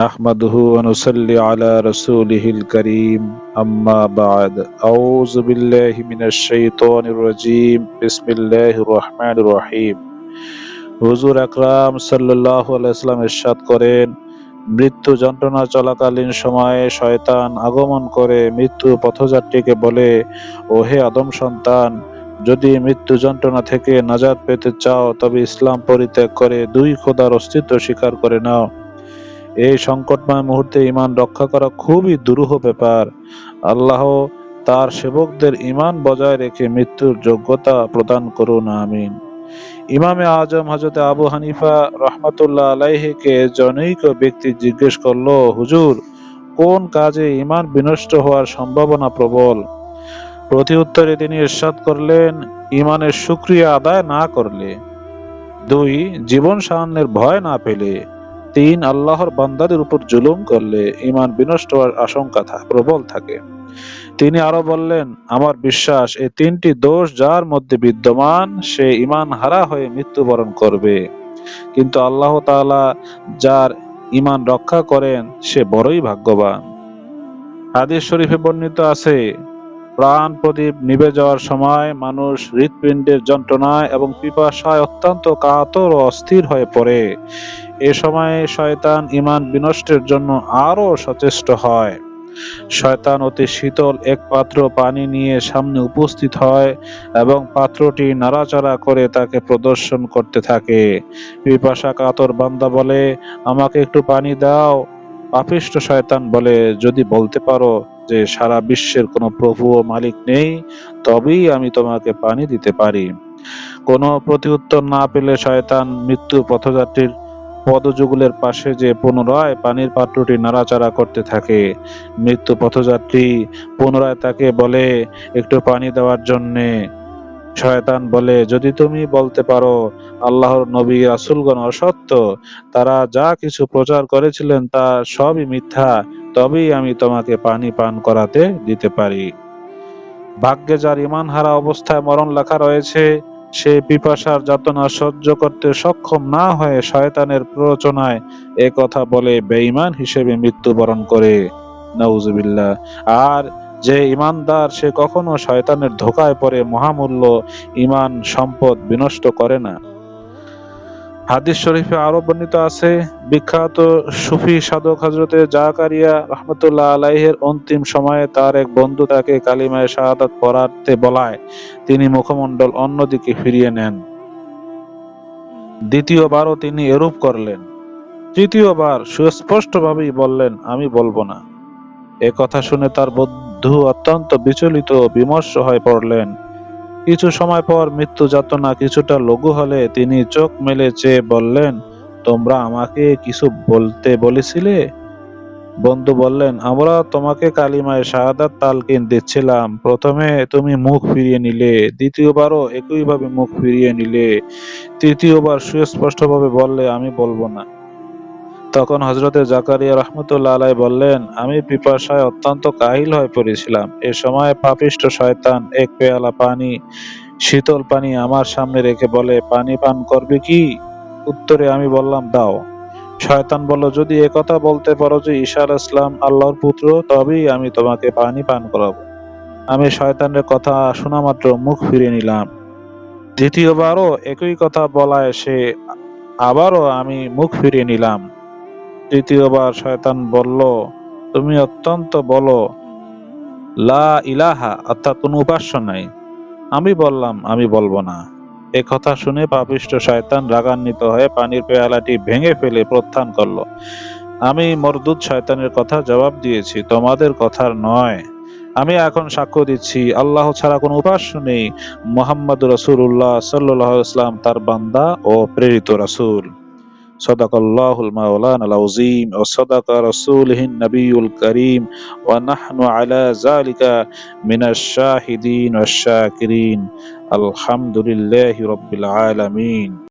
نحمده ونصلي على رسوله الكريم أما بعد أعوذ بالله من الشيطان الرجيم بسم الله الرحمن الرحيم হুজুর আকরাম সাল্লাল্লাহু আলাইহি ওয়াসাল্লাম ইরশাদ করেন, মৃত্যু যন্ত্রণা চলাকালীন সময়ে শয়তান আগমন করে মৃত্যু পথযাত্রীকে বলে, ওহে আদম সন্তান, যদি মৃত্যু যন্ত্রণা থেকে নাজাত পেতে চাও তবে ইসলাম পরিত্যাগ করে দুই খোদার অস্তিত্ব স্বীকার করে নাও। এই সংকটময় মুহূর্তে ঈমান রক্ষা করা খুবই দুরূহ ব্যাপার। আল্লাহ তার সেবকদের ঈমান বজায় রেখে মৃত্যুর যোগ্যতা প্রদান করুন, আমিন। ইমামে আজম হযরত আবু হানিফা রাহমাতুল্লাহ আলাইহিকে জনৈক ব্যক্তি জিজ্ঞেস করলো, হুজুর, কোন কাজে ঈমান বিনষ্ট হওয়ার সম্ভাবনা প্রবল? প্রতি উত্তরে তিনি ইরশাদ করলেন, ঈমানের শুকরিয়া আদায় না করলে। 2, জীবন সায়ান্নের ভয় না পেলে। 3, আল্লাহর বান্দাদের উপর জুলুম করলে ঈমান বিনষ্ট হওয়ার আশঙ্কা প্রবল থাকে। তিনি আরো বললেন, আমার বিশ্বাস এই 3টি দোষ যার মধ্যে বিদ্যমান সে ঈমান হারা হয়ে মৃত্যুবরণ করবে, কিন্তু আল্লাহ তাআলা যার ঈমান রক্ষা করেন সে বড়ই ভাগ্যবান। হাদিস শরীফে বর্ণিত আছে, প্রাণ প্রদীপ নিভে যাওয়ার সময় মানুষ হৃৎপিণ্ডের যন্ত্রণায় এবং পিপাসায় অত্যন্ত কাতর ও অস্থির হয়ে পড়ে। এ সময় শয়তান ঈমান বিনষ্টের জন্য আরো সচেষ্ট হয়। শয়তান অতি শীতল এক পাত্র পানি নিয়ে সামনে উপস্থিত হয় এবং পাত্রটি নাড়াচাড়া করে তাকে প্রদর্শন করতে থাকে। পিপাসা কাতর বান্দা বলে, আমাকে একটু পানি দাও। পাপিষ্ঠ শয়তান বলে, যদি বলতে পারো যে সারা বিশ্বের কোনো প্রভু ও মালিক নেই, তবেই আমি তোমাকে পানি দিতে পারি। কোনো প্রতিউত্তর না পেলে শয়তান মৃত্যু পথযাত্রীর পদযুগলের পাশে যে পুনরায় পানির পাত্রটি নাড়াচাড়া করতে থাকে। মৃত্যু পথযাত্রী পুনরায় তাকে বলে একটু পানি দেওয়ার জন্যে। শয়তান বলে, যদি তুমি বলতে পারো আল্লাহর নবী রাসূলগণ অসত্য, তারা যা কিছু প্রচার করেছিলেন তা সবই মিথ্যা, তবেই আমি তোমাকে পানি পান করাতে দিতে পারি। ভাগ্যে যার ঈমান হারা অবস্থায় মরণ লেখা রয়েছে, সে পিপাসার যাতনা সহ্য করতে সক্ষম না হয়ে শয়তানের প্ররোচনায় এ কথা বলে বেঈমান হিসেবে মৃত্যুবরণ করে, নাউজুবিল্লাহ। আর যে ঈমানদার সে কখনো শয়তানের ধোঁকায় পড়ে মহামূল্য ঈমান সম্পদ বিনষ্ট করে না। হাদিস শরীফে আরো বর্ণিত আছে, বিখ্যাত সুফি সাধক হযরতে জাকারিয়া রাহমাতুল্লাহ আলাইহির অন্তিম সময়ে তার এক বন্ধু তাকে কালিমায়ে শাহাদাত পড়াতে বলায় তিনি মুখমণ্ডল অন্যদিকে ফিরিয়ে নেন। দ্বিতীয়বারও তিনি এরূপ করলেন। তৃতীয়বার সুস্পষ্টভাবেই বললেন, আমি বলবো না। এ কথা শুনে তার বন্ধু অত্যন্ত বিচলিত ও বিমর্ষ হয়ে পড়লেন। কিছু সময় পর মৃত্যু যাতনা কিছুটা লঘু হলে তিনি চোখ মেলে চেয়ে বললেন, তোমরা আমাকে কিছু বলতে বলেছিলে? বন্ধু বললেন, আমরা তোমাকে কালিমায়ে শাহাদাত তালকিন দিচ্ছিলাম। প্রথমে তুমি মুখ ফিরিয়ে নিলে, দ্বিতীয়বারও একইভাবে মুখ ফিরিয়ে নিলে, তৃতীয়বার সুস্পষ্টভাবে বললে, আমি বলবো না। তখন হযরতে জাকারিয়া রাহমাতুল্লাহ আলাইহি বললেন, আমি পিপাসায় অত্যন্ত কাহিল হয়ে পড়েছিলাম। এ সময় পাপিষ্ঠ শয়তান এক পেয়ালা পানি, শীতল পানি আমার সামনে রেখে বলে, পানি পান করবে কি? উত্তরে আমি বললাম, দাও। শয়তান বলল, যদি একথা বলতে পারো যে ঈসা আলাইহিস সালাম আল্লাহর পুত্র, তবেই আমি তোমাকে পানি পান করাবো। আমি শয়তানের কথা শোনা মাত্র মুখ ফিরিয়ে নিলাম। দ্বিতীয়বারও একই কথা বলায় সে আবারও আমি মুখ ফিরিয়ে নিলাম। তৃতীয়বার শয়তান বলল, তুমি অত্যন্ত বলো লা ইলাহা, অর্থাৎ কোনো উপাস্য নাই। আমি বললাম, আমি বলবো না। এ কথা শুনে পাপিষ্ঠ শয়তান রাগান্বিত হয়ে পানির পেয়ালাটি ভেঙে ফেলে প্রত্যাখ্যান করলো। আমি মরদুদ শয়তানের কথা জবাব দিয়েছি, তোমাদের কথার নয়। আমি এখন সাক্ষ্য দিচ্ছি আল্লাহ ছাড়া কোনো উপাস্য নেই, মুহাম্মদুর রাসূলুল্লাহ সাল্লাল্লাহু আলাইহি ওয়াসাল্লাম তার বান্দা ও প্রেরিত রাসূল। সাদাকাল্লাহুল মাওলানাল আযীম ওয়া সাদাকা রাসূলুহুন নবিয়ুল কারীম ওয়া নাহনু আলা যালিকা মিনাশ শাহিদিন ওয়াশ শাকিরিন। আলহামদুলিল্লাহি রাব্বিল আলামিন।